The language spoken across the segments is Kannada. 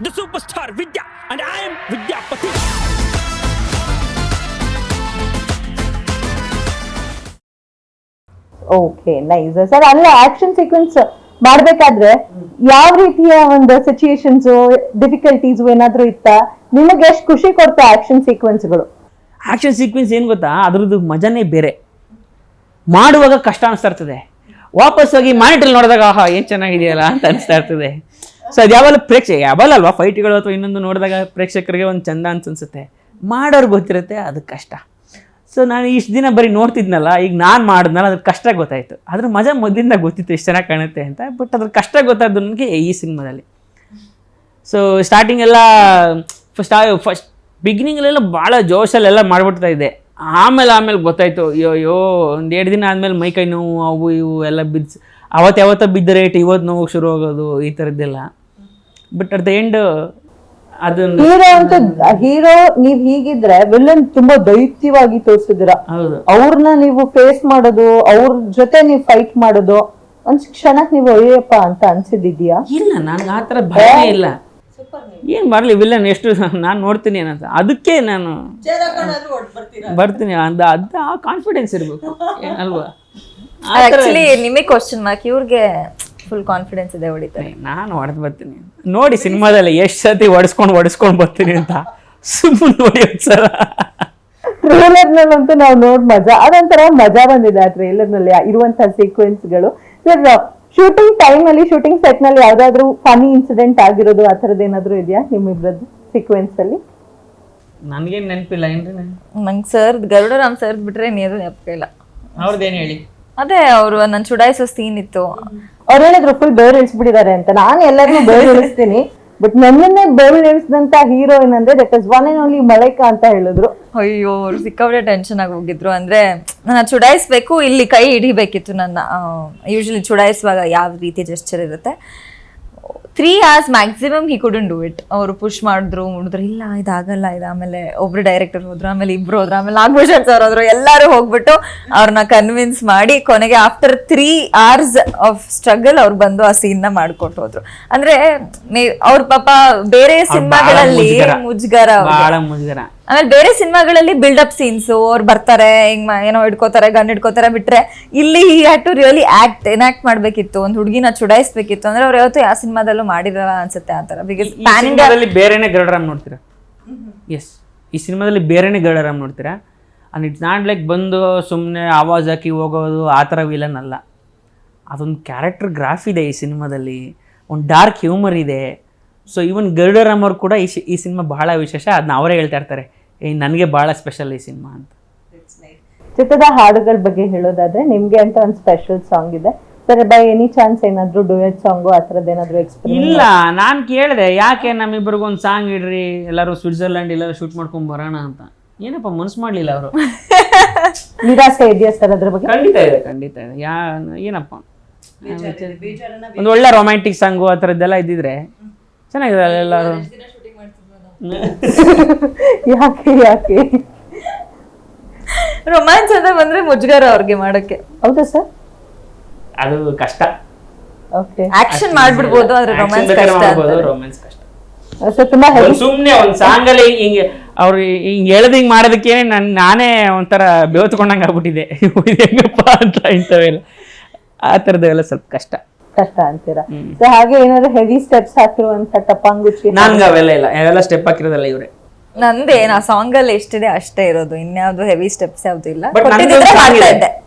the superstar Vidya, and I am Vidyapati. Okay nice sir. ಅಲ್ಲ ಆಕ್ಷನ್ ಸೀಕ್ವೆನ್ಸ್ ಮಾಡ್ಬೇಕಾದ್ರೆ ಯಾವ ರೀತಿಯ ಒಂದು ಸಿಚುಯೇಷನ್ಸ್ ಡಿಫಿಕಲ್ಟೀಸ್ ಏನಾದ್ರೂ ಇತ್ತಾ? ನಿಮಗೆ ಎಷ್ಟು ಖುಷಿ ಕೊಡ್ತಾ ಆಕ್ಷನ್ ಸೀಕ್ವೆನ್ಸ್ಗಳು? ಆ್ಯಕ್ಷನ್ ಸೀಕ್ವೆನ್ಸ್ ಏನು ಗೊತ್ತಾ, ಅದ್ರದ್ದು ಮಜಾನೇ ಬೇರೆ. ಮಾಡುವಾಗ ಕಷ್ಟ ಅನಿಸ್ತಾ ಇರ್ತದೆ, ವಾಪಸ್ ಹೋಗಿ ಮಾನಿಟ್ರಲ್ಲಿ ನೋಡಿದಾಗ ಆಹಾ ಏನು ಚೆನ್ನಾಗಿದೆಯಲ್ಲ ಅಂತ ಅನಿಸ್ತಾ ಇರ್ತದೆ. ಸೊ ಅದು ಯಾವಲ್ಲ ಯಾವಲ್ಲಲ್ವಾ ಫೈಟ್ಗಳು ಅಥವಾ ಇನ್ನೊಂದು ನೋಡಿದಾಗ ಪ್ರೇಕ್ಷಕರಿಗೆ ಒಂದು ಚಂದ ಅನ್ಸುತ್ತೆ. ಮಾಡೋರು ಗೊತ್ತಿರುತ್ತೆ ಅದು ಕಷ್ಟ. ಸೊ ನಾನು ಇಷ್ಟು ದಿನ ಬರೀ ನೋಡ್ತಿದ್ನಲ್ಲ, ಈಗ ನಾನು ಮಾಡಿದ್ನಲ್ಲ ಅದ್ರ ಕಷ್ಟ ಗೊತ್ತಾಯಿತು. ಅದ್ರ ಮಜಾ ಮೊದಲಿಂದ ಗೊತ್ತಿತ್ತು ಎಷ್ಟು ಚೆನ್ನಾಗಿ ಕಾಣುತ್ತೆ ಅಂತ. ಬಟ್ ಅದ್ರ ಕಷ್ಟ ಗೊತ್ತಾದ್ದು ನನಗೆ ಈ ಸಿನಿಮಾದಲ್ಲಿ. ಸೊ ಸ್ಟಾರ್ಟಿಂಗ್ ಎಲ್ಲ ಫಸ್ಟ್ ಬಿಗಿನಿಂಗಲ್ಲೆಲ್ಲ ಭಾಳ ಜೋಶಲ್ಲೆಲ್ಲ ಮಾಡಿಬಿಡ್ತಾ ಇದ್ದೆ. ಆಮೇಲೆ ಗೊತ್ತಾಯಿತು, ಅಯ್ಯೋ ಒಂದು 2 ದಿನ ಆದಮೇಲೆ ಮೈಕೈ ನೋವು ಅವು ಇವು ಎಲ್ಲ ಬಿದ್ದು ಯಾವತ್ತ ಬಿದ್ದ ರೇಟ್ ಇವತ್ತು ನೋವು ಶುರು ಆಗೋದು ಈ ಥರದ್ದೆಲ್ಲ. ಬಟ್ ಅಟ್ ದ ಎಂಡ್ ಅದೊಂದು ಹೀರೋ ನೀವ್ ಹೀಗಿದ್ರೆ ವಿಲನ್ ತುಂಬಾ ದೈತ್ಯವಾಗಿ ತೋರಿಸಿದಿರ. ಅವ್ರನ್ನ ನೀವು ಫೇಸ್ ಮಾಡೋದು, ಅವ್ರ ಜೊತೆ ನೀವು ಫೈಟ್ ಮಾಡೋದು ಒಂದ್ ಕ್ಷಣಕ್ಕೆ ನೀವು ಅಯ್ಯಪ್ಪ ಅಂತ ಅನ್ಸಿದ್ಯಾ? ಇಲ್ಲ, ನನ್ಗೆ ಆ ಥರ ಭಯ ಇಲ್ಲ. ಏನು ಬರಲಿ ವಿಲನ್ ಎಷ್ಟು ನಾನು ನೋಡ್ತೀನಿ ಏನಂತ, ಅದಕ್ಕೆ ನಾನು ಬರ್ತೀನಿ ಅಂತ ಅದು ಆ ಕಾನ್ಫಿಡೆನ್ಸ್ ಇರಬೇಕು ಅಲ್ವಾ? ಆಕ್ಚುಲಿ ನಿಮಗೆ ಕ್ವಶನ್ ಮಾರ್ಕ್, ಇವ್ರಿಗೆ ಫುಲ್ ಕಾನ್ಫಿಡೆನ್ಸ್ ಇದೆ ಹೊಡಿತಾರೆ. ನಾನು ಹೊಡೆದು ಬರ್ತೀನಿ ನೋಡಿ ಸಿನಿಮಾದಲ್ಲಿ ಎಷ್ಟು ಸತಿ ಹೊಡೆಸ್ಕೊಂಡು ಬರ್ತೀನಿ ಅಂತ ಸುಮ್ಮನೆ ನೋಡಿ ಒಂದ್ಸಲ. ಟ್ರೇಲರ್ ನಲ್ಲಂತೂ ನಾವು ನೋಡ್ ಅದೊಂಥರ ಮಜಾ ಬಂದಿದೆ ಆ ಟ್ರೇಲರ್ ನಲ್ಲಿ ಇರುವಂತಹ ಸೀಕ್ವೆನ್ಸ್ಗಳು. ಸರ್ ಶೂಟಿಂಗ್ ಟೈಮ್ ಅಲ್ಲಿ, ಶೂಟಿಂಗ್ ಸೆಟ್ ನಲ್ಲಿ ಯಾವ್ದಾದ್ರು ಫನಿ ಇನ್ಸಿಡೆಂಟ್ ಆಗಿರೋದು ಆ ಥರದ್ದು ಏನಾದ್ರು ಇದೆಯಾ ನಿಮ್ಮಿಬ್ರದ್ದು ಸೀಕ್ವೆನ್ಸ್ ಅಲ್ಲಿ? ನನ್ಗೇನು ನೆನಪಿಲ್ಲ ಏನ್ರಿ. ನಂಗೆ ಸರ್ ಗರುಡರಾಮ್ ಸರ್ ಬಿಟ್ರೆ ನೀರು ನೆನಪಿಲ್ಲ. ಅವ್ರದ್ದೇನು ಹೇಳಿ? ಅದೇ ಅವರು ನನ್ನ ಚುಡಾಯಿಸೋ ಸೀನ್ ಇತ್ತು. ಅವ್ರು ಹೇಳಿದ್ರು ಫುಲ್ ಬೇರೆ ಇಳಿಸ್ಬಿಟ್ಟಿದ್ದಾರೆ ಅಂತ. ನಾನು ಎಲ್ಲರನ್ನೂ ಬೇರೆ ಇಳಿಸ್ತೀನಿ, ಬಟ್ ನನ್ನನ್ನೇ ಬೇರೆ ಇಳಿಸಿದಂತ ಹೀರೋಯಿನ್ ಅಂದ್ರೆ that is one and only Malaika ಅಂತ ಹೇಳಿದ್ರು. ಅಯ್ಯೋ, ಅವ್ರು ಸಿಕ್ಕಾಪಟ್ಟೆ ಟೆನ್ಷನ್ ಆಗಿ ಹೋಗಿದ್ರು. ಅಂದ್ರೆ ನನ್ನ ಚುಡಾಯಿಸ್ಬೇಕು, ಇಲ್ಲಿ ಕೈ ಹಿಡಿಬೇಕಿತ್ತು ನನ್ನ. ಯೂಶಲಿ ಚುಡಾಯಿಸುವಾಗ ಯಾವ ರೀತಿ ಜೆಸ್ಚರ್ ಇರುತ್ತೆ, 3 hours maximum he couldn't do it. ಅವರು ಪುಷ್ ಮಾಡಿದ್ರು, ಇಲ್ಲ ಇದಾಗಲ್ಲ ಇದು. ಆಮೇಲೆ ಒಬ್ರು ಡೈರೆಕ್ಟರ್ ಹೋದ್ರು, ಆಮೇಲೆ ಇಬ್ರು ಹೋದ್ರು, ಆಮೇಲೆ ನಾಗಭೂಷಣ್ ಸರ್ ಹೋದ್ರು. ಎಲ್ಲರೂ ಹೋಗ್ಬಿಟ್ಟು ಅವ್ರನ್ನ ಕನ್ವಿನ್ಸ್ ಮಾಡಿ ಕೊನೆಗೆ ಆಫ್ಟರ್ 3 hours ಆಫ್ ಸ್ಟ್ರಗಲ್ ಅವ್ರು ಬಂದು ಆ ಸೀನ್ ನ ಮಾಡ್ಕೊಟ್ಟು ಹೋದ್ರು. ಅಂದ್ರೆ ಅವ್ರ ಪಾಪ ಬೇರೆ ಸಿನಿಮಾಗಳಲ್ಲಿ ಮುಜುಗರ, ಆಮೇಲೆ ಬೇರೆ ಸಿನಿಮಾಗಳಲ್ಲಿ ಬಿಲ್ಡಪ್ ಸೀನ್ಸ್ ಅವ್ರು ಬರ್ತಾರೆ, ಹಿಂಗ್ ಏನೋ ಹಿಡ್ಕೋತಾರೆ, ಗನ್ ಹಿಡ್ಕೋತಾರೆ ಬಿಟ್ರೆ, ಇಲ್ಲಿ ಹ್ಯಾಡ್ ಟು ರಿಯಲಿ ಎನಾಕ್ಟ್ ಮಾಡ್ಬೇಕಿತ್ತು, ಒಂದು ಹುಡುಗಿನ ಚುಡಾಯಿಸ್ಬೇಕಿತ್ತು. ಅಂದ್ರೆ ಅವ್ರು ಯಾವತ್ತೂ ಯಾವ ಸಿನಿಮಾದಲ್ಲೂ ಮಾಡಿರಲ್ಲ ಅನ್ಸುತ್ತೆ ಆತರ. ಬಿಕಾಸ್ ಬೇರೆನೆ ಗರುಡರಾಮ್ ನೋಡ್ತೀರಾ? ಎಸ್, ಈ ಸಿನಿಮಾದಲ್ಲಿ ಬೇರೆನೆ ಗರುಡರಾಮ್ ನೋಡ್ತೀರಾ. ಅಂಡ್ ಇಟ್ಸ್ ನಾಟ್ ಲೈಕ್ ಬಂದು ಸುಮ್ಮನೆ ಆವಾಜ್ ಹಾಕಿ ಹೋಗೋದು ಆ ಥರ ವಿಲನ್ ಅಲ್ಲ. ಅದೊಂದು ಕ್ಯಾರೆಕ್ಟರ್ ಗ್ರಾಫ್ ಇದೆ ಈ ಸಿನಿಮಾದಲ್ಲಿ, ಒಂದು ಡಾರ್ಕ್ ಹ್ಯೂಮರ್ ಇದೆ. ಸೊ ಈವನ್ ಗರುಡರಾಮ್ ಅವ್ರು ಕೂಡ ಈ ಸಿನಿಮಾ ಬಹಳ ವಿಶೇಷ. ಅದನ್ನ ಅವರೇ ಹೇಳ್ತಾ ಇರ್ತಾರೆ, ನನಗೆ ಬಹಳ ಸ್ಪೆಷಲ್ ಈ ಸಿನಿಮಾ ಅಂತ. ಚಿತ್ರದ ಹಾಡುಗಳ ಬಗ್ಗೆ ಹೇಳೋದಾದ್ರೆ ನಿಮ್ಗೆ ಅಂತ ಒಂದು ಸ್ಪೆಷಲ್ ಸಾಂಗ್ ಇದೆ ಸರ್. ಬೈ ಎನಿ ಚಾನ್ಸ್ ಏನಾದ್ರು ಡುಯೆಟ್ ಸಾಂಗು ಆ ಥರದ್ದು ಏನಾದ್ರು ಎಕ್ಸ್ಪೀರಿಯನ್ಸ್? ಇಲ್ಲ, ನಾನು ಕೇಳಿದೆ ಯಾಕೆ ನಮ್ಮಿಬ್ಬರಿಗೂ ಒಂದು ಸಾಂಗ್ ಇಡ್ರಿ, ಎಲ್ಲರೂ ಸ್ವಿಟ್ಜರ್ಲ್ಯಾಂಡ್ ಎಲ್ಲರೂ ಶೂಟ್ ಮಾಡ್ಕೊಂಡ್ ಬರೋಣ ಅಂತ. ಏನಪ್ಪ ಮನ್ಸು ಮಾಡ್ಲಿಲ್ಲ ಅವರು. ನಿರಾಸೆ ಇದೆಯಾ ಸರ್ ಅದ್ರ ಬಗ್ಗೆ? ಖಂಡಿತ ಇದೆ. ಏನಪ್ಪ ಒಂದು ಒಳ್ಳೆ ರೊಮ್ಯಾಂಟಿಕ್ ಸಾಂಗು ಆ ಥರದ್ದೆಲ್ಲ ಇದ್ದಿದ್ರೆ ಚೆನ್ನಾಗಿದೆ ಎಲ್ಲರೂ. ಯಾಕೆ ರೊಮ್ಯಾನ್ಸ್ ಅಂತ ಬಂದ್ರೆ ಮುಜುಗರ ಅವ್ರಿಗೆ ಮಾಡಕ್ಕೆ. ಹೌದಾ ಸರ್? ಅದು ಕಷ್ಟ. ಓಕೆ, ಆಕ್ಷನ್ ಮಾಡ್ಬಿಡ್ಬೋದು, ಆದ್ರೆ ರೊಮ್ಯಾನ್ಸ್ ಕಷ್ಟ. ತುಂಬಾ ಸುಮ್ನೆ ಒಂದ್ ಸಾಂಗ್ ಅಲ್ಲಿ ಹಿಂಗೆ ಅವ್ರು ಹಿಂಗ್ ಹೇಳದ್ ಹಿಂಗ್ ಮಾಡೋದಕ್ಕೆ ನಾನೇ ಒಂಥರ ಬೇವತ್ಕೊಂಡಂಗೆ ಆಗ್ಬಿಟ್ಟಿದೆ ಹೆಂಗಪ್ಪ ಅಂತ. ಇಂಥವೆಲ್ಲ ಆ ಥರದವೆಲ್ಲ ಸ್ವಲ್ಪ ಕಷ್ಟ ಅಂತೀರಾ? ಸೊ ಹಾಗೆ ಏನಾದ್ರು ಹೆವಿ ಸ್ಟೆಪ್ಸ್ ಹಾಕಿರುವಂತ ಟಪಾಂಗುಚಿ? ನನ್ಗೆ ಅವೆಲ್ಲ ಇಲ್ಲ, ಅವೆಲ್ಲ ಸ್ಟೆಪ್ ಹಾಕಿರೋದಲ್ಲ ಇವ್ರೆ. ನಂದೇನ್ ಆ ಸಾಂಗ್ ಅಲ್ಲಿ ಎಷ್ಟಿದೆ ಅಷ್ಟೇ ಇರೋದು, ಇನ್ಯಾವ್ದು ಹೆವಿ ಸ್ಟೆಪ್ಸ್ ಯಾವ್ದು ಇಲ್ಲ. ನಂದೊಂದು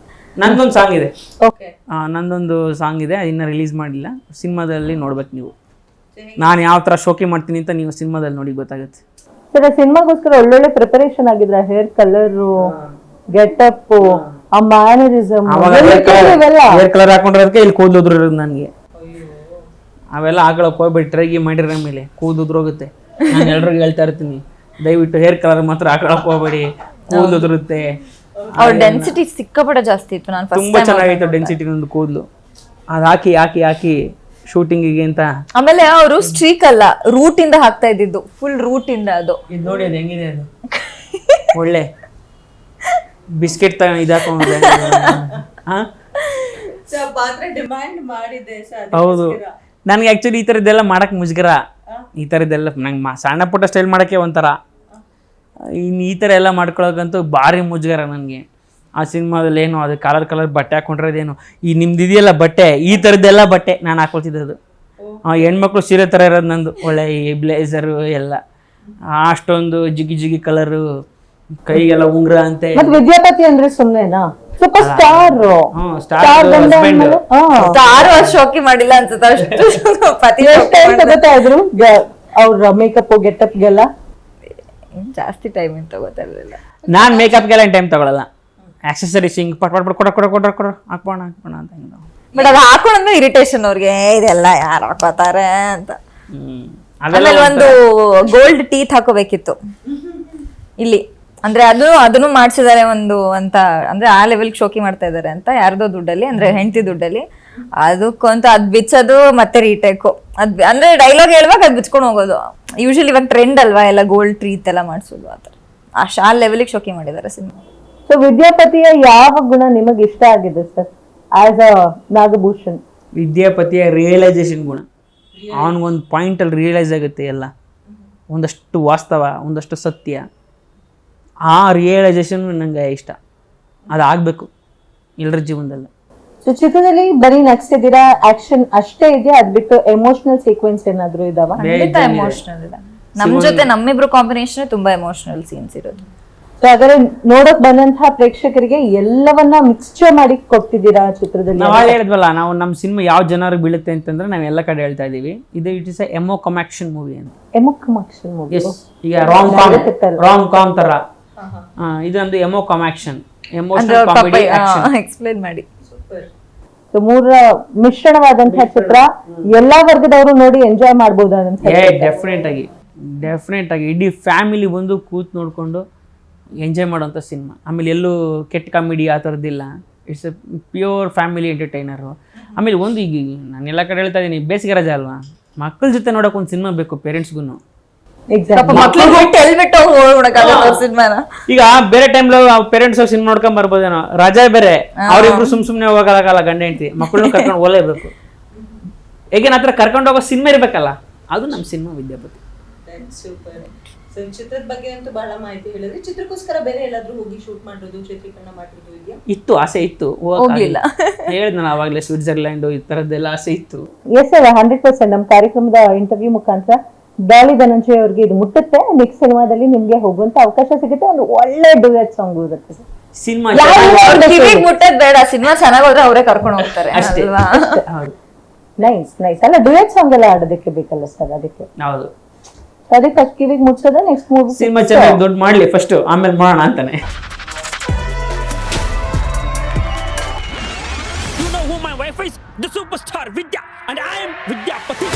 ಸಾಂಗ್ ಇದೆ, ನಂದೊಂದು ಸಾಂಗ್ ಇದೆ, ಇನ್ನ ರಿಲೀಸ್ ಮಾಡಿಲ್ಲ. ಸಿನಿಮಾದಲ್ಲಿ ನೋಡ್ಬೇಕು ನೀವು, ನಾನು ಯಾವ ತರ ಶೋಕಿ ಮಾಡ್ತೀನಿ ಅಂತ ನೀವು ಸಿನಿಮಾದಲ್ಲಿ ನೋಡಿ ಗೊತ್ತಾಗುತ್ತೆ. ಸರ್ ಸಿನಿಮಾಗೋಸ್ಕರ ಒಳ್ಳೊಳ್ಳೆ ಪ್ರಿಪರೇಷನ್ ಆಗಿದ್ರ? ಹೇರ್ ಕಲರ್, ಗೆಟಪ್, ಆ ಮ್ಯಾನರಿಸಮ್, ಹೇರ್ ಕಲರ್ ಹಾಕೊಂಡಿರೋದಕ್ಕೆ ಇಲ್ಲಿ ಕೂದಲು ಇರೋದು ನನಗೆ. ಅವೆಲ್ಲ ಹಾಕೊಳಕ್ ಹೋಗ್ಬಿಟ್ಟು ಟ್ರೈ ಮಾಡಿರೋ ಮೇಲೆ ಕೂದಲು ಹೋಗುತ್ತೆ. ನಾನು ಎಲ್ರಿಗೂ ಹೇಳ್ತಾ ಇರ್ತೀನಿ, ದಯವಿಟ್ಟು ಹೇರ್ ಕಲರ್ ಮಾತ್ರ ಹಾಕೊಳಕ್ ಹೋಗ್ಬೇಡಿ, ಕೂದಲು ಉದುರುತ್ತೆ. ಅವ್ರ ಡೆನ್ಸಿಟಿ ಸಿಕ್ಕಾಪಟ್ಟೆ ಜಾಸ್ತಿ ಇತ್ತು. ನಾನು ತುಂಬಾ ಚೆನ್ನಾಗಿತ್ತು ಡೆನ್ಸಿಟಿ ನಂದು ಕೂದಲು. ಅದು ಹಾಕಿ ಹಾಕಿ ಹಾಕಿ ಶೂಟಿಂಗಿಗೆ ಅಂತ. ಆಮೇಲೆ ಅವರು ಸ್ಟ್ರೀಕ್ ಅಲ್ಲ, ರೂಟ್ ಇಂದ ಹಾಕ್ತಾ ಇದ್ದಿದ್ದು, ಫುಲ್ ರೂಟ್ ಇಂದ. ಅದು ಇದು ನೋಡಿ, ಅದು ಹೆಂಗಿದೆ, ಅದು ಒಳ್ಳೆ ಬಿಸ್ಕೆಟ್ ಇದಾಕೊಂಡು. ಹೌದು, ನನಗೆ ಆಕ್ಚುಲಿ ಈ ಥರದ್ದೆಲ್ಲ ಮಾಡಕ್ ಮುಜುಗರ. ಈ ಥರದ್ದೆಲ್ಲ ನಂಗೆ ಸಣ್ಣ ಪುಟ್ಟ ಸ್ಟೈಲ್ ಮಾಡೋಕ್ಕೆ ಒಂಥರ. ಇನ್ನು ಈ ಥರ ಎಲ್ಲ ಮಾಡ್ಕೊಳ್ಳೋಕ್ಕಂತೂ ಭಾರಿ ಮುಜುಗರ ನನಗೆ. ಆ ಸಿನಿಮಾದಲ್ಲಿ ಏನು ಅದು ಕಲರ್ ಬಟ್ಟೆ ಹಾಕ್ಕೊಂಡಿರೋದೇನು, ಈ ನಿಮ್ದು ಇದೆಯಲ್ಲ ಬಟ್ಟೆ, ಈ ಥರದ್ದೆಲ್ಲ ಬಟ್ಟೆ ನಾನು ಹಾಕೊಳ್ತಿದ್ದದು. ಹೆಣ್ಮಕ್ಳು ಸೀರೆ ಥರ ಇರೋದು ನಂದು, ಒಳ್ಳೆ ಈ ಬ್ಲೇಸರು ಎಲ್ಲ ಅಷ್ಟೊಂದು ಜಿಗಿ ಕಲರು, ಕೈಗೆಲ್ಲ ಉಂಗ್ರ ಅಂತೆ. ಮತ್ತೆ ವಿದ್ಯಾಪತಿ ಅಂದ್ರೆ ಸುಮ್ಮನೆನಾ? ಸೂಪರ್ ಸ್ಟಾರ್ ಸ್ಟಾರ್ ಶೋಕಿ ಮಾಡಿಲ್ಲ ಅನ್ಸುತ್ತೆ ಅಷ್ಟು ಪತಿ ತಗೋತಾ ಇದ್ರು ಅವ್ರ ಮೇಕಪ್ ಗೆಟಪ್ಗೆಲ್ಲ. ಜಾಸ್ತಿ ಟೈಮ್ ಏನು ತಗೋತಾ ಇರಲಿಲ್ಲ. ನಾನು ಮೇಕಪ್ಗೆಲ್ಲ ಟೈಮ್ ತಗೊಳಲ್ಲ. ಆಕ್ಸೆಸರೀಸ್ ಹಿಂಗೆ ಪಟ್ ಕೊಡ ಹಾಕ್ಬೋಣ ಅಂತ. ಬಟ್ ಅದು ಹಾಕೊಂಡ್ರೆ ಇರಿಟೇಷನ್ ಅವ್ರಿಗೆ, ಇದೆಲ್ಲ ಯಾರು ಹಾಕೋತಾರೆ ಅಂತ. ಆಮೇಲೆ ಒಂದು ಗೋಲ್ಡ್ ಟೀತ್ ಹಾಕೋಬೇಕಿತ್ತು ಇಲ್ಲಿ, ಅಂದ್ರೆ ಅದನ್ನು ಮಾಡ್ಸಿದ್ದಾರೆ ಒಂದು ಅಂತ, ಅಂದ್ರೆ ಆ ಲೆವೆಲ್ ಶೋಕಿ ಮಾಡ್ತಾ ಇದಾರೆ ಅಂತ ಯಾರ್ದೋ ದುಡ್ಡಲ್ಲಿ, ಅಂದ್ರೆ ಹೆಂಡತಿ ದುಡ್ಡಲ್ಲಿ. ಅದಕ್ಕಂತ ಅದ್ ಬಿಚ್ಚೋದು ಮತ್ತೆ ರೀಟೇಕು, ಅಂದ್ರೆ ಡೈಲಾಗ್ ಹೇಳುವಾಗ ಅದ್ ಬಿಚ್ಕೊಂಡು ಹೋಗೋದು. ಯೂಶಲಿ ಇವಾಗ ಟ್ರೆಂಡ್ ಅಲ್ವಾ ಎಲ್ಲ ಗೋಲ್ಡ್ ಟ್ರೀತ್ ಎಲ್ಲ ಮಾಡಿಸೋದು, ಆತರ ಆ ಲೆವೆಲ್ಗೆ ಶೋಕಿ ಮಾಡಿದ್ದಾರೆ ಸಿನಿಮಾ. ಸೊ ವಿದ್ಯಾಪತಿಯ ಯಾವ ಗುಣ ನಿಮಗೆ ಇಷ್ಟ ಆಗಿದೆ ಸರ್ ಆಸ್ ಅ ನಾಗಭೂಷಣ್? ವಿದ್ಯಾಪತಿಯ ರಿಯಲೈಸೇಷನ್ ಗುಣ. ಅವನಿಗೊಂದು ಪಾಯಿಂಟಲ್ಲಿ ರಿಯಲೈಸ್ ಆಗುತ್ತೆ ಎಲ್ಲ, ಒಂದಷ್ಟು ವಾಸ್ತವ, ಒಂದಷ್ಟು ಸತ್ಯ. ಆ ರಿಯಲೈಸೇಷನ್ ನಂಗೆ ಇಷ್ಟ, ಅದಾಗಬೇಕು ಎಲ್ಲರ ಜೀವನದಲ್ಲಿ. ಸೊ ಚಿತ್ರದಲ್ಲಿ ಬರೀ ನಗ್ಸಿದ್ದೀರಾ, ಆಕ್ಷನ್ ಅಷ್ಟೇ ಇದೆಯಾ? ಅದ್ ಬಿಟ್ಟು ಎಮೋಷನಲ್ ಸೀಕ್ವೆನ್ಸ್ ಏನಾದ್ರು ಇದಾವ? ಖಂಡಿತ ಎಮೋಷನಲ್ ಇದೆ. ನಮ್ ಜೊತೆ ನಮ್ಮಿಬ್ರು ಕಾಂಬಿನೇಷನ್ ತುಂಬಾ ಎಮೋಷನಲ್ ಸೀನ್ಸ್ ಇರೋದು. ಸೊ ಹಾಗಾದ್ರೆ ನೋಡಕ್ ಬಂದಂತಹ ಪ್ರೇಕ್ಷಕರಿಗೆ ಎಲ್ಲವನ್ನ ಮಿಕ್ಸ್ಚರ್ ಮಾಡಿ ಕೊಡ್ತಿದ್ದೀರಾ ಚಿತ್ರದಲ್ಲಿ? ನಾವು ಹೇಳಿದ್ವಲ್ಲ, ನಾವು ನಮ್ಮ ಸಿನಿಮಾ ಯಾವ ಜನರಿಗೆ ಬೀಳುತ್ತೆ ಅಂತಂದ್ರೆ ನಾವು ಎಲ್ಲ ಕಡೆ ಹೇಳ್ತಾ ಇದೀವಿ, ಇದು ಇಟ್ ಇಸ್ ಎ ಎಮೋಕಮಾಕ್ಷನ್ ಮೂವಿ ಅಂತ. ಎಮೋಕಮಾಕ್ಷನ್ ಮೂವಿ, ಈಗ ರಾಂಗ್ ಕಾಮ್ ತರ, ಇದೊಂದು ಎಮೋಕಮಾಕ್ಷನ್, ಎಮೋಷನಲ್ ಕಾಮಿಡಿ ಆಕ್ಷನ್. ಎಕ್ಸ್ಪ್ಲೈನ್ ಮಾಡಿ. ಸೊ ಮೂರ ಮಿಶ್ರಣವಾದಂತಹ ಚಿತ್ರ, ಎಲ್ಲಾ ವರ್ಗದವರು ನೋಡಿ ಎಂಜಾಯ್ ಮಾಡಬಹುದಾದಂತ. ಡೆಫಿನೆಟ್ ಆಗಿ ಇಡೀ ಫ್ಯಾಮಿಲಿ ಬಂದು ಕೂತ್ ನೋಡ್ಕೊಂಡು ಎಂಜಾಯ್ ಮಾಡೋಂಥ ಸಿನಿಮಾ. ಆಮೇಲೆ ಎಲ್ಲೂ ಕೆಟ್ಟ ಕಾಮಿಡಿ ಆ ಥರದ್ದಿಲ್ಲ. It's a pure family entertainer. ಆಮೇಲೆ ಒಂದು ಈಗ ನಾನು ಎಲ್ಲ ಕಡೆ ಹೇಳ್ತಾ ಇದ್ದೀನಿ, ಬೇಸಿಗೆ ರಜೆ ಅಲ್ವಾ, ಮಕ್ಕಳ ಜೊತೆ ನೋಡೋಕೆ ಒಂದು ಸಿನಿಮಾ ಬೇಕು ಪೇರೆಂಟ್ಸ್ಗೂ. ಈಗ ಬೇರೆ ಟೈಮ್ ಪೇರೆಂಟ್ಸ್ ಸಿನಿಮಾ ನೋಡ್ಕೊಂಡ್ ಬರ್ಬೋದೇನೋ, ರಜೆ ಬೇರೆ, ಅವ್ರಿಬ್ರು ಸುಮ್ನೆ ಹೋಗಕ್ಕಾಗಲ್ಲ, ಗಂಡ ಹೆಂಡತಿ ಮಕ್ಕಳನ್ನು ಕರ್ಕೊಂಡು ಹೋಗ್ಲೇಬೇಕು. ಹೇಗೇನು ಆ ಥರ ಕರ್ಕೊಂಡು ಹೋಗೋ ಸಿನಿಮಾ ಇರ್ಬೇಕಲ್ಲ, ಅದು ನಮ್ಮ ಸಿನಿಮಾ ವಿದ್ಯಾಪತಿ. ಚಿತ್ರದ ಬಗ್ಗೆ ಅಂತೂ ಬಹಳ ಮಾಹಿತಿ ಹೇಳಿದ್ರಿ. ಚಿತ್ರಕ್ಕೋಸ್ಕರ ಬೇರೆ ಎಲ್ಲಾದ್ರೂ ಹೋಗಿ ಶೂಟ್ ಮಾಡೋದು, ಚಿತ್ರೀಕರಣ ಮಾಡೋದು ಇದೆಯಾ? ಇತ್ತು, ಆಸೆ ಇತ್ತು, ಹೋಗ್ಲಿಲ್ಲ. ಹೇಳಿದ್ನಲ್ಲ ಅವಾಗಲೇ, ಸ್ವಿಟ್ಜರ್ಲ್ಯಾಂಡ್ ಈ ತರದ್ದೆಲ್ಲ ಆಸೆ ಇತ್ತು. ಎಸ್ ಸರ್, 100% ನಮ್ಮ ಕಾರ್ಯಕ್ರಮದ ಇಂಟರ್ವ್ಯೂ ಮುಖಾಂತರ ಡಾಲಿ ಧನಂಜಯ ಅವ್ರಿಗೆ ಇದು ಮುಟ್ಟುತ್ತೆ. ನೆಕ್ಸ್ಟ್ ಸಿನಿಮಾದಲ್ಲಿ ನಿಮ್ಗೆ ಹೋಗುವಂತ ಅವಕಾಶ ಸಿಗುತ್ತೆ, ಒಂದು ಒಳ್ಳೆ ಡುಯೆಟ್ ಸಾಂಗ್ ಇರುತ್ತೆ. ಸಿನಿಮಾ ಮುಟ್ಟದ್ ಬೇಡ, ಸಿನಿಮಾ ಚೆನ್ನಾಗಿ ಹೋದ್ರೆ ಅವರೇ ಕರ್ಕೊಂಡು ಹೋಗ್ತಾರೆ. ನೈಸ್ ಅಲ್ಲ, ಡುಯೆಟ್ ಸಾಂಗ್ ಎಲ್ಲ ಆಡೋದಕ್ಕೆ ಬೇಕಲ್ಲ ಸರ್, ಅದಕ್ಕೆ ಹೌದು. ಅದಕ್ಕೆ ಫಸ್ಟ್ ಕಿವಿಗೆ ಮುಟ್ಸೋದ, ನೆಕ್ಸ್ಟ್ ಮೂವಿ ಸಿನಿಮಾ ಚೆನ್ನಾಗಿ ದೊಡ್ಡ ಮಾಡ್ಲಿ ಫಸ್ಟ್, ಆಮೇಲೆ ಮಾಡೋಣ ಅಂತಾನೆ. You know who my wife is? The superstar Vidya, and I am Vidyapati.